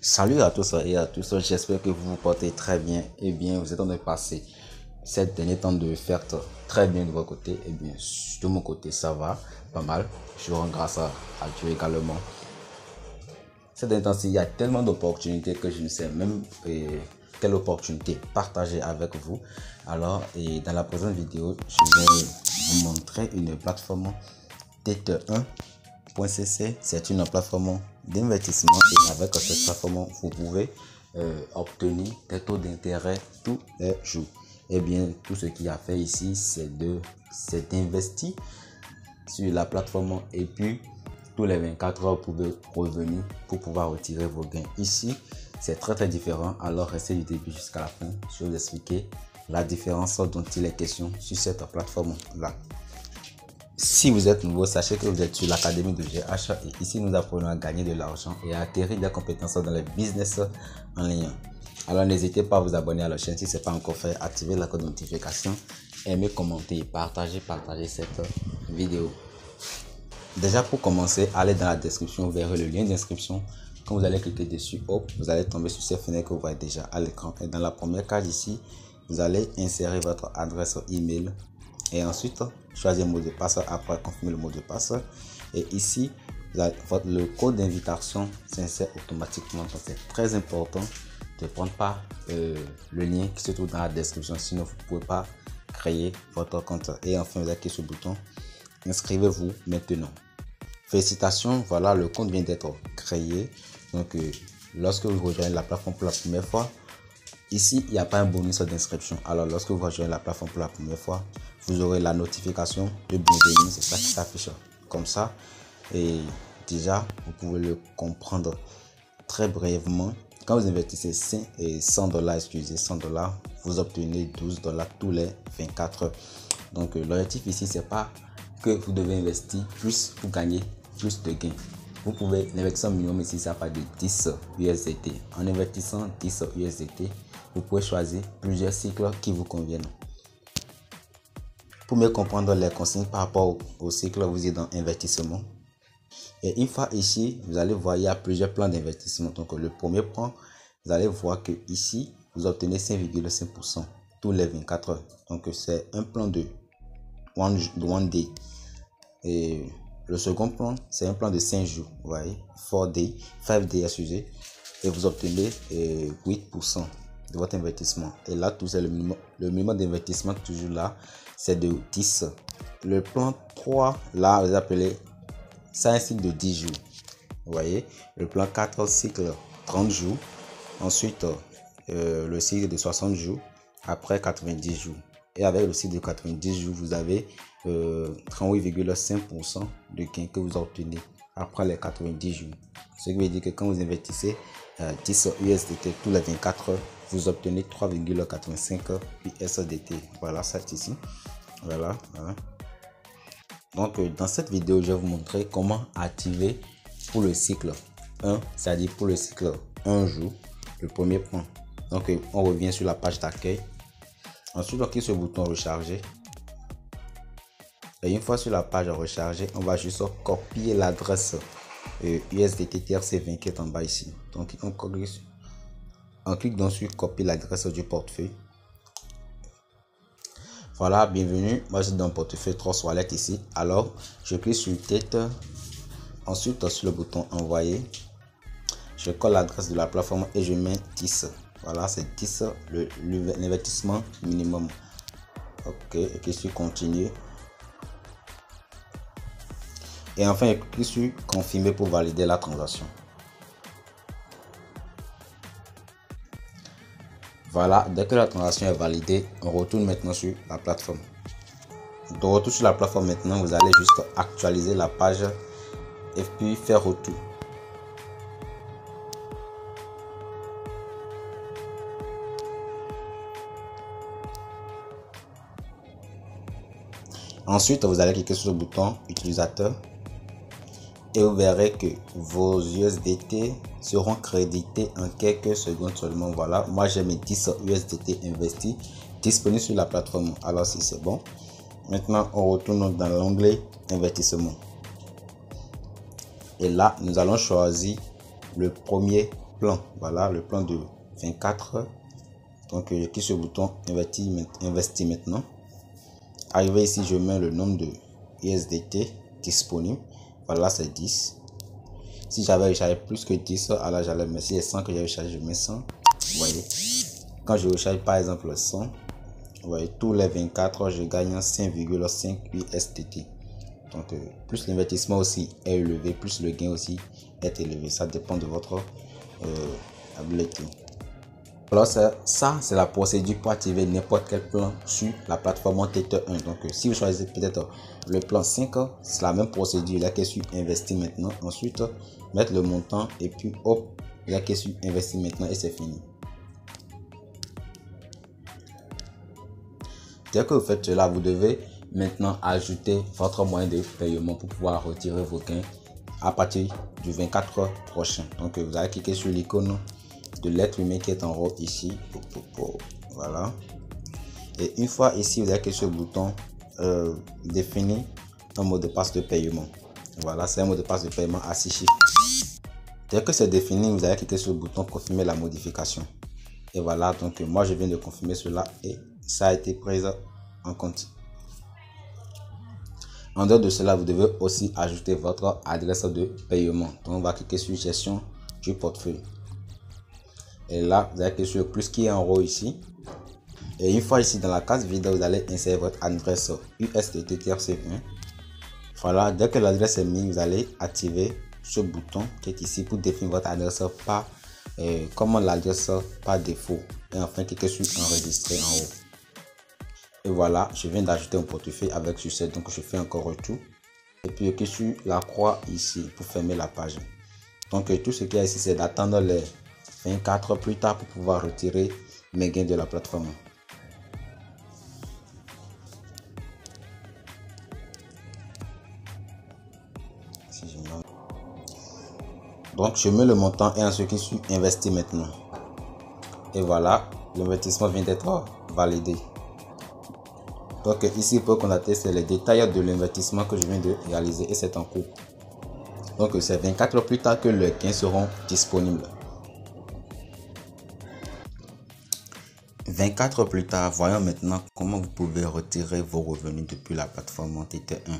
Salut à tous et à tous, j'espère que vous vous portez très bien. Et bien, vous êtes en train de passer cette dernier temps de fête très bien de votre côté. Et bien, de mon côté, ça va pas mal. Je rends grâce à Dieu également. Cette dernier temps-ci, il y a tellement d'opportunités que je ne sais même quelle opportunité partager avec vous. Alors, dans la présente vidéo, je vais vous montrer une plateforme Tete1.cc. C'est une plateforme d'investissement et avec cette plateforme, vous pouvez obtenir des taux d'intérêt tous les jours. Et bien, tout ce qu'il y a fait ici, c'est d'investir sur la plateforme et puis tous les 24 heures, vous pouvez revenir pour pouvoir retirer vos gains. Ici, c'est très différent. Alors, restez du début jusqu'à la fin. Je vais vous expliquer la différence dont il est question sur cette plateforme-là. Si vous êtes nouveau, sachez que vous êtes sur l'académie de GH et ici nous apprenons à gagner de l'argent et à acquérir des compétences dans les business en ligne. Alors n'hésitez pas à vous abonner à la chaîne si ce n'est pas encore fait, activez la cloche de notification, aimez, commentez, partagez cette vidéo. Déjà pour commencer, allez dans la description, vous verrez le lien d'inscription. Quand vous allez cliquer dessus, hop, vous allez tomber sur ces fenêtres que vous voyez déjà à l'écran. Et dans la première case ici, vous allez insérer votre adresse email. Et ensuite, choisir le mot de passe, après confirmer le mot de passe. Et ici, le code d'invitation s'insère automatiquement. Donc c'est très important de ne prendre pas le lien qui se trouve dans la description. Sinon, vous ne pouvez pas créer votre compte. Et enfin, vous cliquez sur le bouton inscrivez-vous maintenant. Félicitations, voilà, le compte vient d'être créé. Donc, lorsque vous rejoignez la plateforme pour la première fois, ici, il n'y a pas un bonus d'inscription. Alors, lorsque vous rejoignez la plateforme pour la première fois, vous aurez la notification de bienvenue. C'est ça qui s'affiche comme ça. Et déjà, vous pouvez le comprendre très brièvement. Quand vous investissez $100, excusez, $100, vous obtenez $12 tous les 24 heures. Donc, l'objectif ici, c'est pas que vous devez investir plus pour gagner plus de gains. Vous pouvez, l'investissement minimum ici, ça part de 10 USDT. En investissant 10 USDT, vous pouvez choisir plusieurs cycles qui vous conviennent. Pour mieux comprendre les consignes par rapport au cycle, vous êtes dans investissement. Et une fois ici, vous allez voir, il y a plusieurs plans d'investissement. Donc, le premier point, vous allez voir que ici, vous obtenez 5,5% tous les 24 heures. Donc, c'est un plan de one day. Et le second plan, c'est un plan de 5 jours. Vous voyez, 5 days, excusez. Et vous obtenez 8% de votre investissement. Et là, tout c'est le minimum d'investissement, toujours là, c'est de 10. Le plan 3, là, vous appelez ça un cycle de 10 jours. Vous voyez, le plan 4, cycle 30 jours. Ensuite, le cycle de 60 jours. Après 90 jours. Et avec le cycle de 90 jours, vous avez 38,5% de gain que vous obtenez après les 90 jours. Ce qui veut dire que quand vous investissez 10 USDT tous les 24 heures, vous obtenez 3,85 USDT. Voilà, ça ici. Voilà. Donc, dans cette vidéo, je vais vous montrer comment activer pour le cycle 1, c'est-à-dire pour le cycle 1 jour, le premier point. Donc, on revient sur la page d'accueil. Ensuite, on clique sur le bouton recharger. Et une fois sur la page recharger, on va juste copier l'adresse USDT TRC20 qui est en bas ici. Donc, on clique donc sur copier l'adresse du portefeuille. Voilà, bienvenue. Moi, je suis dans le portefeuille Trust Wallet ici. Alors, je clique sur tête. Ensuite, sur le bouton envoyer. Je colle l'adresse de la plateforme et je mets 10. Voilà, c'est 10 l'investissement minimum. Ok, et clique sur continuer. Et enfin, clique sur confirmer pour valider la transaction. Voilà, dès que la transaction est validée, on retourne maintenant sur la plateforme. De retour sur la plateforme maintenant, vous allez juste actualiser la page et puis faire retour. Ensuite, vous allez cliquer sur le bouton utilisateur et vous verrez que vos USDT seront crédités en quelques secondes seulement. Voilà, moi j'ai mes 10 USDT investis disponibles sur la plateforme. Alors si c'est bon, maintenant on retourne dans l'onglet investissement. Et là, nous allons choisir le premier plan. Voilà le plan de 24. Donc je clique sur le bouton investir maintenant. Arrivé ici, je mets le nombre de USDT disponible. Voilà, c'est 10. Si j'avais rechargé plus que 10, alors j'allais mettre, si c'est 100 que j'ai rechargé, je mets 100. Vous voyez, quand je recharge par exemple 100, vous voyez, tous les 24, je gagne 5,5 USDT. Donc plus l'investissement aussi est élevé, plus le gain aussi est élevé. Ça dépend de votre habileté. Alors ça c'est la procédure pour activer n'importe quel plan sur la plateforme Tether 1. Donc si vous choisissez peut-être le plan 5, c'est la même procédure. Là, que sur investir maintenant. Ensuite, mettre le montant et puis hop, là, que sur investir maintenant et c'est fini. Dès que vous faites cela, vous devez maintenant ajouter votre moyen de paiement pour pouvoir retirer vos gains à partir du 24 prochain. Donc vous allez cliquer sur l'icône de l'être humain qui est en haut ici. Voilà. Et une fois ici, vous allez cliquer sur le bouton définir un mot de passe de paiement. Voilà, c'est un mot de passe de paiement à 6 chiffres. Dès que c'est défini, vous allez cliquer sur le bouton confirmer la modification. Et voilà, donc moi je viens de confirmer cela et ça a été pris en compte. En dehors de cela, vous devez aussi ajouter votre adresse de paiement. Donc on va cliquer sur gestion du portefeuille. Et là, vous allez cliquer sur le plus qui est en haut ici. Et une fois ici dans la case vide, vous allez insérer votre adresse USDT TRC20. Voilà, dès que l'adresse est mise, vous allez activer ce bouton qui est ici pour définir votre adresse par comment l'adresse par défaut. Et enfin, cliquez sur enregistrer en haut. Et voilà, je viens d'ajouter un portefeuille avec succès, donc je fais encore retour. Et puis je clique sur la croix ici pour fermer la page. Donc tout ce qu'il y a ici, c'est d'attendre les 24 heures plus tard pour pouvoir retirer mes gains de la plateforme. Donc je mets le montant et ensuite je suis investi maintenant. Et voilà, l'investissement vient d'être validé. Donc ici, vous pouvez constater, c'est les détails de l'investissement que je viens de réaliser et c'est en cours. Donc c'est 24 heures plus tard que les gains seront disponibles. 24 heures plus tard, voyons maintenant comment vous pouvez retirer vos revenus depuis la plateforme Tether 1.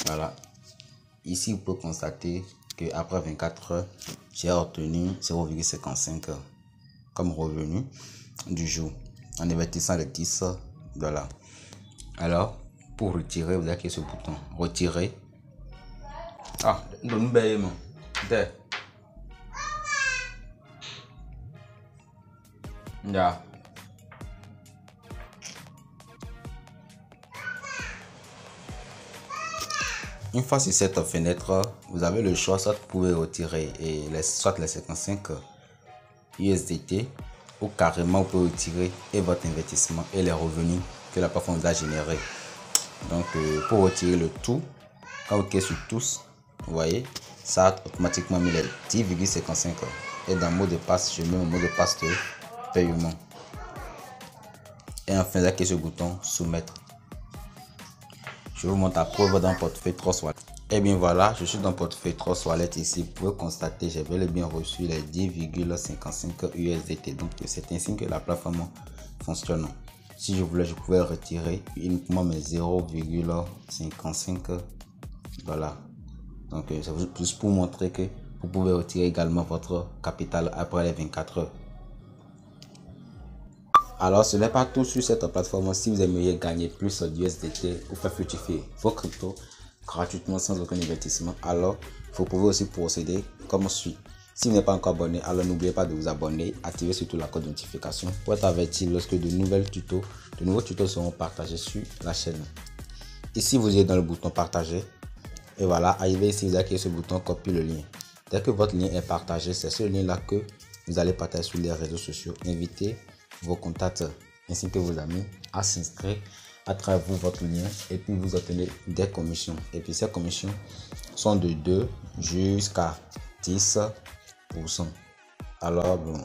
Voilà. Ici, vous pouvez constater que après 24 heures, j'ai obtenu 0,55 comme revenu du jour en investissant les 10 $. Alors, pour retirer, vous allez cliquer sur le bouton retirer. Ah, donne paiement. Yeah. Une fois sur cette fenêtre, vous avez le choix, soit vous pouvez retirer soit les 55 USDT ou carrément vous pouvez retirer et votre investissement et les revenus que la plateforme vous a généré. Donc pour retirer le tout, quand vous cliquez sur tous, vous voyez, ça a automatiquement mis les 10,55 et dans le mot de passe, je mets mon mot de passe de paiement. Et enfin, vous cliquez sur le bouton soumettre. Je vous montre la preuve dans le portefeuille Trust Wallet. Et bien voilà, je suis dans le portefeuille Trust Wallet ici. Vous pouvez constater, j'ai bel et bien reçu les 10,55 USDT. Donc c'est ainsi que la plateforme fonctionne. Si je voulais, je pouvais retirer uniquement mes 0,55 $. Donc c'est juste pour montrer que vous pouvez retirer également votre capital après les 24 heures. Alors ce n'est pas tout sur cette plateforme. Si vous aimeriez gagner plus d'USDT ou faire fructifier vos cryptos gratuitement sans aucun investissement, alors vous pouvez aussi procéder comme suit. Si vous n'êtes pas encore abonné, alors n'oubliez pas de vous abonner, activez surtout la cloche de notification pour être averti lorsque de nouveaux tutos seront partagés sur la chaîne. Ici vous êtes dans le bouton partager et voilà, arrivé ici, vous allez cliquer sur le bouton copier le lien. Dès que votre lien est partagé, c'est ce lien là que vous allez partager sur les réseaux sociaux. Invitez vos contacts ainsi que vos amis à s'inscrire à travers votre lien et puis vous obtenez des commissions. Et puis ces commissions sont de 2 jusqu'à 10%. Alors bon,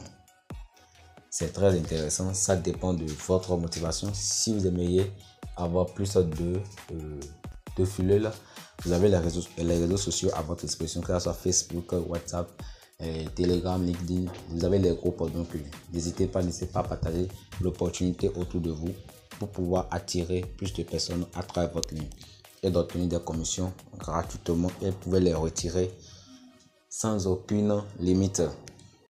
c'est très intéressant, ça dépend de votre motivation. Si vous aimeriez avoir plus de filets là, vous avez les réseaux sociaux à votre disposition, que ce soit Facebook, WhatsApp, Telegram, LinkedIn, vous avez les groupes. Donc n'hésitez pas à partager l'opportunité autour de vous pour pouvoir attirer plus de personnes à travers votre ligne et d'obtenir des commissions gratuitement et vous pouvez les retirer sans aucune limite.